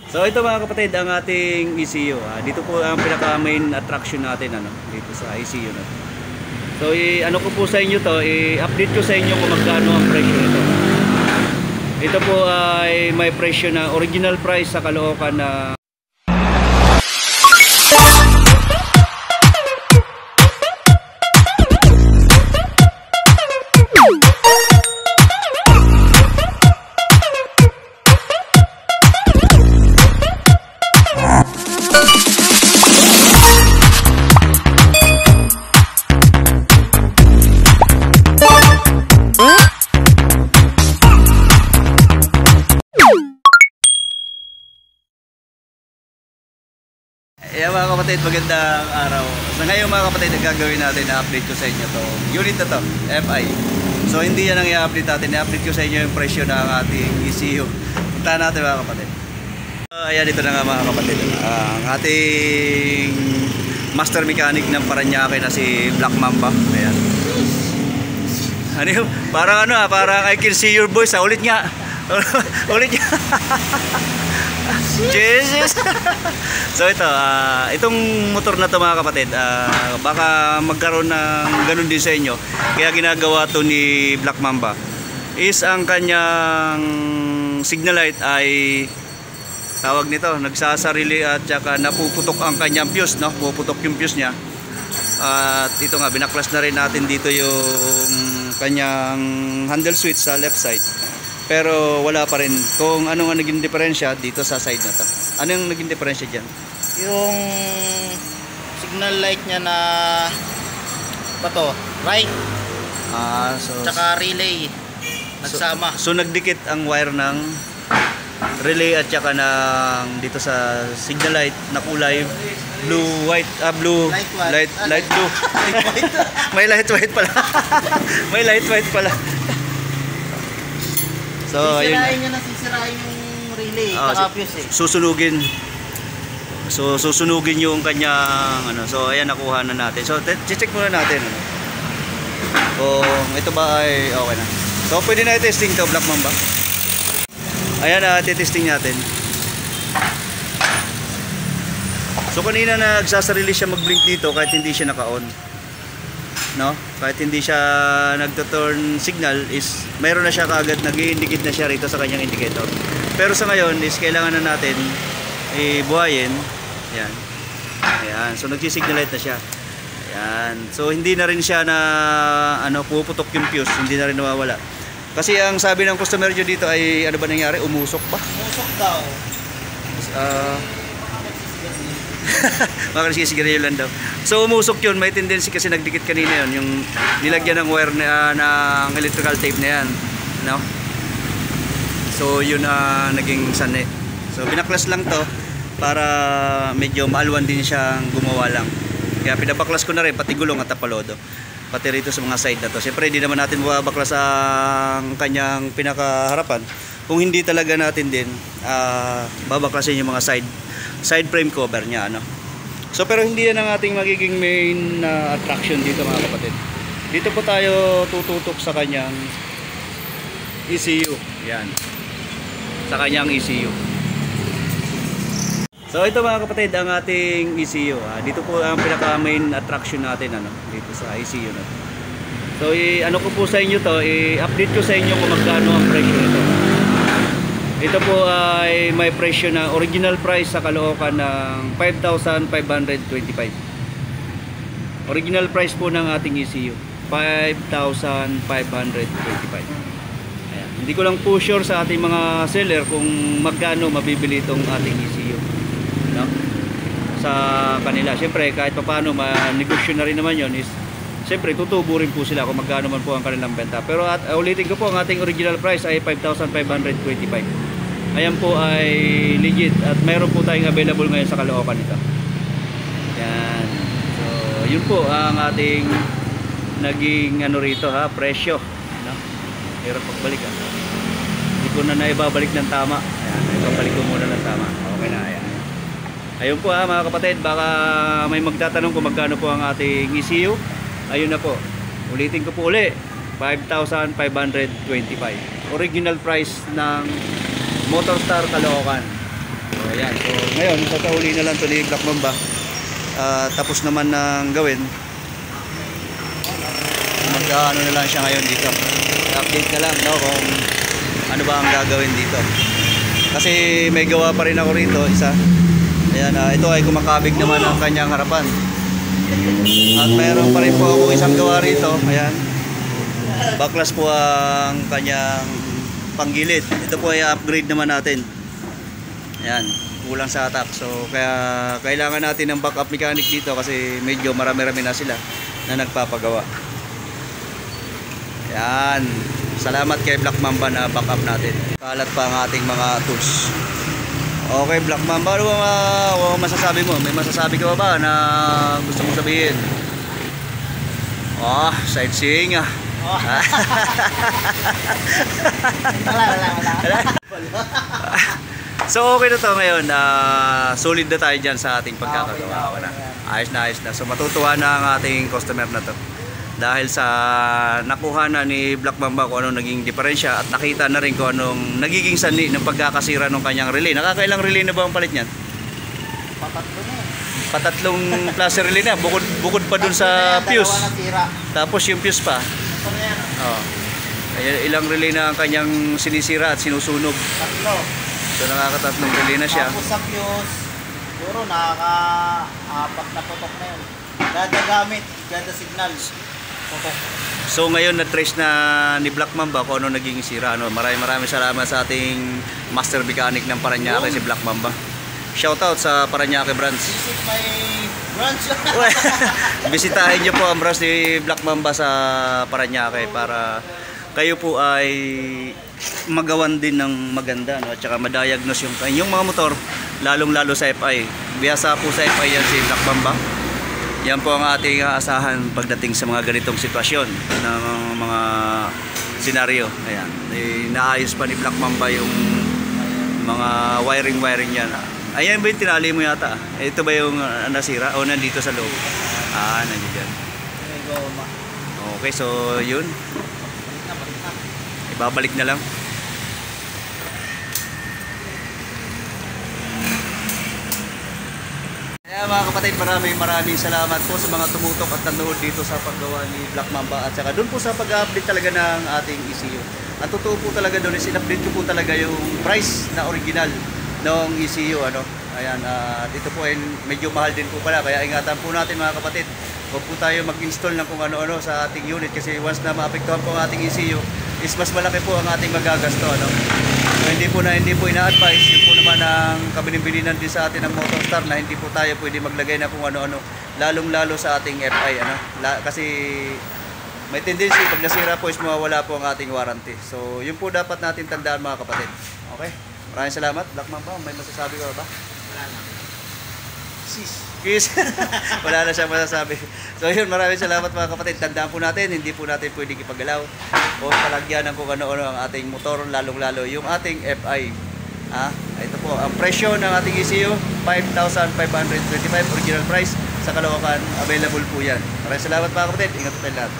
So ito mga kapatid ang ating ECU. Dito po ang pinaka main attraction natin dito sa ECU na to. So ano ko po sa inyo to, i-update ko sa inyo kung magkano ang presyo nito. Ito po ay may presyo na original price sa Caloocan na mga kapatid, magandang araw. So ngayon mga kapatid, gagawin natin na update ko sa inyo to unit na to, FI. So hindi yan ang i-update natin, i-update ko sa inyo yung presyo ng ating ECU. Puntahan natin mga kapatid. Ayan, ito na nga mga kapatid, ang ating master mechanic ng Parañaque na si Black Mamba. Ayan. Ano yun? Parang parang I can see your voice. Ulit nga. Ulit nga. Jesus. So ito, itong motor na to mga kapatid, baka magkaroon ng ganun din sa inyo. Kaya ginagawa to ni Black Mamba is ang kanyang signal light ay tawag nito, nagsasarili at saka napuputok ang kanyang fuse, no? Puputok yung fuse niya. At ito nga, binaklas na rin natin dito yung kanyang handle switch sa left side. Pero wala pa rin kung ano nga naging diferensya dito sa side na to. Ano yung naging diferensya dyan? Yung signal light niya na right, so tsaka relay nagsama. So nagdikit ang wire ng relay at saka ng dito sa signal light na kulay blue white, light blue. May light white pala. May light white pala. So sisirain niya na, sisirain yung relay, fuse susunugin. So susunugin yung kanyang So ayan, nakuha na natin. So check muna natin kung ito ba ay okay na. So pwede na i-testing to, Black Mamba. Ayan, testing natin. So kanina nagsasarili siya mag-blink dito kahit hindi siya naka-on, no? Kahit hindi siya nagto-turn signal, is mayroon na siya kaagad, nag-i-indicate na siya rito sa kanyang indicator. Pero sa ngayon is kailangan na natin buhayin. Ayan. Ayan. So nagsi-signal light na siya. Ayan. So hindi na rin siya na puputok yung fuse, hindi na rin nawawala. Kasi ang sabi ng customer nyo dito ay ano ba nangyari? Umusok ba? Umusok daw. Baka nagsisigarilyo lang daw. So umusok yun, may tendency kasi nagdikit kanina yun, yung nilagyan ng wire ng electrical tape na yan, no? So yun naging sane. So binaklas lang to para medyo maalwan din siyang gumawa lang. Kaya pinabaklas ko na rin pati gulong at tapalodo, pati rito sa mga side na to. Siyempre hindi naman natin babaklas ang kanyang pinakaharapan kung hindi talaga natin din babaklasin yung mga side frame cover niya, So pero hindi yan ang ating magiging main attraction dito mga kapatid. Dito po tayo tututok sa kanyang ECU. Yan, sa kanyang ECU. So ito mga kapatid ang ating ECU. Dito po ang pinaka main attraction natin dito sa ECU na to. So ano ko po sa inyo to, i-update ko sa inyo kung magkano ang presyo nito. Ito po ay may presyo na original price sa Caloocan ng 5,525. Original price po ng ating ECU, 5,525. Ayan. Hindi ko lang po sure sa ating mga seller kung magkano mabibili itong ating ECU, no? Sa kanila. Siyempre kahit paano manegosyo na rin naman yun, is siyempre tutubo rin po sila kung magkano man po ang kanilang benta. Pero ulitin ko po, ang ating original price ay 5,525. Ayan po ay legit at mayroon po tayong available ngayon sa Caloocan ito. Yan. So yun po ang ating naging rito presyo, no? Pero pagbalik hindi ko na naibabalik ng tama. Ayan, ibabalik ko muna ng tama. Okay na, ayan. Ayun po mga kapatid, baka may magtatanong kung magkano po ang ating ECU. Ayun na po, ulitin ko po uli, 5,525. Original price ng Motorstar Caloocan. So ayan, so ngayon sasahuli na lang to ni Black Mamba. Tapos naman ng gawin, mag-ano na lang siya ngayon dito, update na lang, no, kung ano ba ang gagawin dito, kasi may gawa pa rin ako rito isa. Ayan, ito ay kumakabig naman ang kanyang harapan, at mayroon pa rin po ako isang gawa rito. Ayan, baklas po ang kanyang panggilid. Ito po ay upgrade naman natin. Ayan, kulang sa attack, so kaya kailangan natin ng backup mechanic dito kasi medyo marami-rami na sila na nagpapagawa. Yan, salamat kay Black Mamba na backup natin. Kalat pa ang ating mga tools. Okay Black Mamba, ano ba masasabi mo? May masasabi ka ba na gusto mong sabihin? Sightseeing ah. Wala. So okay na to ngayon, solid na tayo dyan sa ating pagkakagawa. Ayos na. So matutuwa na ang ating customer na to, dahil sa nakuha na ni Black Mamba kung anong naging diferensya, at nakita na rin kung anong nagiging sanhi ng pagkakasira ng kanyang relay. Nakakailang relay na ba ang palit niyan? Patatlo na. Patatlong klase relay na, bukod pa dun sa fuse. Tapos yung fuse pa. Ito na yan. Ilang relay na ang kanyang sinisira at sinusunog. Tatlo. So nakakatatlong relay na siya. Tapos sa fuse, siguro nakaka-apat na putok na yun. Kada gamit, kada signal, putok. So ngayon na-trace na ni Black Mamba kung ano naging sira. Maraming salamat sa ating master mechanic ng Parañaque, si Black Mamba. Shoutout sa Parañaque branch. Visit my branch. Bisitahin niyo po ang branch ni Black Mamba sa Parañaque para kayo po ay magawan din ng maganda, no? At saka ma-diagnose yung inyong mga motor, lalong-lalo sa FI. Biyasa po sa FI yan si Black Mamba. Yan po ang ating aasahan pagdating sa mga ganitong sitwasyon ng mga senaryo. Ayan, naayos pa ni Black Mamba yung mga wiring yan. Ayan ba yung tinali mo yata? Ito ba yung nasira o nandito sa loob? Nandiyan. Okay, so yun, ibabalik na lang. Kaya mga kapatid, maraming salamat po sa mga tumutok at nanood dito sa paggawa ni Black Mamba, at saka doon po sa pag-update talaga ng ating ECU. Ang totoo po talaga doon is in-update ko po talaga yung price na original ng ECU. Ayan, dito po ay medyo mahal din po pala, kaya ingatan po natin mga kapatid. Huwag po tayo mag-install ng kung ano-ano sa ating unit, kasi once na maapektuhan po ang ating ECU is mas malaki po ang ating magagasto. So hindi po ina-advise, yun po naman ang kabilin-bilinan din sa atin ng Motorstar, na hindi po tayo pwede maglagay na kung ano-ano, lalong-lalo sa ating FI, kasi may tendency pag nasira po is mawawala po ang ating warranty. So yun po dapat natin tandaan mga kapatid. Okay, maraming salamat Black Mamba. May masasabi ka ba? Wala na. Kiss. Wala na siya masasabi. So yun, maraming salamat mga kapatid. Tandaan po natin, hindi po natin pwedeng ipagalaw o palagyan ng kung ano-ano ang ating motor, lalong-lalo yung ating FI. Ito po, ang presyo ng ating ECU, 5,525 original price. Sa Caloocan, available po yan. Maraming salamat mga kapatid. Ingat po tayo lahat.